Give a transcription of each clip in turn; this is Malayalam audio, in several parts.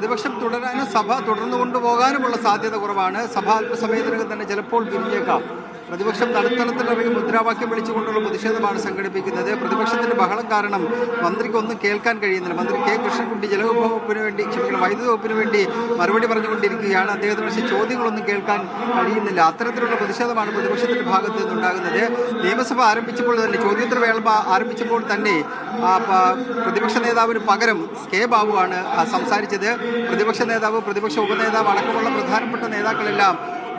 പ്രതിപക്ഷം തുടരാനും സഭ തുടർന്നു കൊണ്ടുപോകാനുമുള്ള സാധ്യത കുറവാണ്. സഭ അല്പസമയത്തിനകം തന്നെ ചിലപ്പോൾ പിരിഞ്ഞേക്കാം. പ്രതിപക്ഷം നടുത്തളത്തിലിറങ്ങി മുദ്രാവാക്യം വിളിച്ചുകൊണ്ടുള്ള പ്രതിഷേധമാണ് സംഘടിപ്പിക്കുന്നത്. പ്രതിപക്ഷത്തിന്റെ ബഹളം കാരണം മന്ത്രിക്ക് ഒന്നും കേൾക്കാൻ കഴിയുന്നില്ല. മന്ത്രി കെ കൃഷ്ണൻകുട്ടി ജലവിഭവത്തിന് വേണ്ടി വൈദ്യുതി വകുപ്പിന് വേണ്ടി മറുപടി പറഞ്ഞുകൊണ്ടിരിക്കുകയാണ്. അദ്ദേഹത്തിന് പക്ഷേ ചോദ്യങ്ങളൊന്നും കേൾക്കാൻ കഴിയുന്നില്ല. അത്തരത്തിലുള്ള പ്രതിഷേധമാണ് പ്രതിപക്ഷത്തിന്റെ ഭാഗത്ത് നിന്നുണ്ടാകുന്നത്. നിയമസഭ ആരംഭിച്ചപ്പോൾ തന്നെ ചോദ്യോത്തരവേള ആരംഭിച്ചപ്പോൾ തന്നെ പ്രതിപക്ഷ നേതാവിന് പകരം കെ ബാബുവാണ് സംസാരിച്ചത്. പ്രതിപക്ഷ നേതാവ്, പ്രതിപക്ഷ ഉപനേതാവ് അടക്കമുള്ള പ്രധാനപ്പെട്ട നേതാക്കളെല്ലാം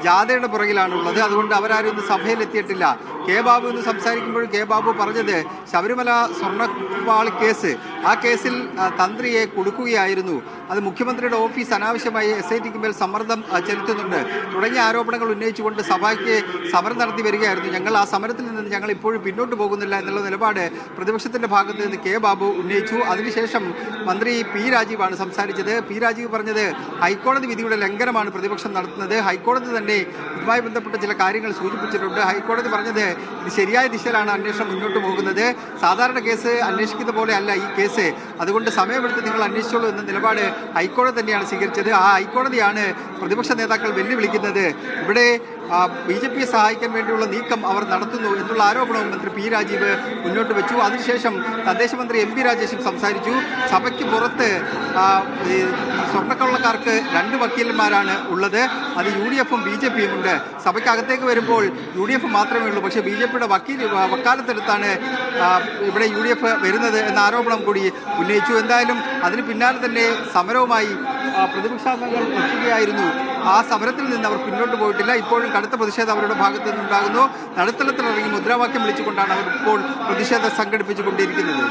ജാഥയുടെ പുറകിലാണുള്ളത്. അതുകൊണ്ട് അവരാരും ഇന്ന് സഭയിലെത്തിയിട്ടില്ല. കെ ബാബു എന്ന് സംസാരിക്കുമ്പോൾ കെ ബാബു പറഞ്ഞത് ശബരിമല സ്വർണ്ണപ്പാളി കേസ്, ആ കേസിൽ തന്ത്രിയെ കൊടുക്കുകയായിരുന്നു, അത് മുഖ്യമന്ത്രിയുടെ ഓഫീസ് അനാവശ്യമായി SITക്ക് മേൽ സമ്മർദ്ദം ചെലുത്തുന്നുണ്ട് തുടങ്ങിയ ആരോപണങ്ങൾ ഉന്നയിച്ചുകൊണ്ട് സഭയ്ക്ക് സമരം നടത്തി വരികയായിരുന്നു. ഞങ്ങൾ ആ സമരത്തിൽ നിന്ന് ഞങ്ങൾ ഇപ്പോഴും പിന്നോട്ട് പോകുന്നില്ല എന്നുള്ള നിലപാട് പ്രതിപക്ഷത്തിന്റെ ഭാഗത്ത് നിന്ന് കെ ബാബു ഉന്നയിച്ചു. അതിനുശേഷം മന്ത്രി പി രാജീവാണ് സംസാരിച്ചത്. പി രാജീവ് പറഞ്ഞത് ഹൈക്കോടതി വിധിയുടെ ലംഘനമാണ് പ്രതിപക്ഷം നടത്തുന്നത്. ഹൈക്കോടതി തന്നെ ഇതുമായി ബന്ധപ്പെട്ട ചില കാര്യങ്ങൾ സൂചിപ്പിച്ചിട്ടുണ്ട്. ഹൈക്കോടതി പറഞ്ഞത് ഇത് ശരിയായ ദിശയിലാണ് അന്വേഷണം മുന്നോട്ട് പോകുന്നത്. സാധാരണ കേസ് അന്വേഷിക്കുന്ന പോലെ അല്ല ഈ കേസ്, അതുകൊണ്ട് സമയമെടുത്ത് നിങ്ങൾ അന്വേഷിച്ചോളൂ എന്ന നിലപാട് ഹൈക്കോടതി തന്നെയാണ് സ്വീകരിച്ചത്. ആ ഹൈക്കോടതിയാണ് പ്രതിപക്ഷ നേതാക്കൾ വെല്ലുവിളിക്കുന്നത്. ഇവിടെ BJPയെ സഹായിക്കാൻ വേണ്ടിയുള്ള നീക്കം അവർ നടത്തുന്നു എന്നുള്ള ആരോപണവും മന്ത്രി പി രാജീവ് മുന്നോട്ട് വെച്ചു. അതിനുശേഷം തദ്ദേശ മന്ത്രി MP രാജേഷും സംസാരിച്ചു. സഭയ്ക്ക് പുറത്ത് സ്വർണ്ണക്കള്ളക്കാർക്ക് 2 വക്കീലന്മാരാണ് ഉള്ളത്. അത് UDFും BJPയും ഉണ്ട്. സഭയ്ക്കകത്തേക്ക് വരുമ്പോൾ UDF മാത്രമേ ഉള്ളൂ. പക്ഷേ BJPയുടെ വക്കാലത്തെടുത്താണ് ഇവിടെ UDF വരുന്നത് എന്ന ആരോപണം കൂടി ഉന്നയിച്ചു. എന്തായാലും അതിന് പിന്നാലെ തന്നെ സമരവുമായി പ്രതിപക്ഷാംഗങ്ങൾ എത്തുകയായിരുന്നു. ആ സമരത്തിൽ നിന്ന് അവർ പിന്നോട്ട് പോയിട്ടില്ല. ഇപ്പോഴും കടുത്ത പ്രതിഷേധം അവരുടെ ഭാഗത്തു നിന്നുണ്ടാകുന്നു. നടുത്തളത്തിലിറങ്ങി മുദ്രാവാക്യം വിളിച്ചുകൊണ്ടാണ് അവർ ഇപ്പോൾ പ്രതിഷേധം സംഘടിപ്പിച്ചുകൊണ്ടിരിക്കുന്നത്.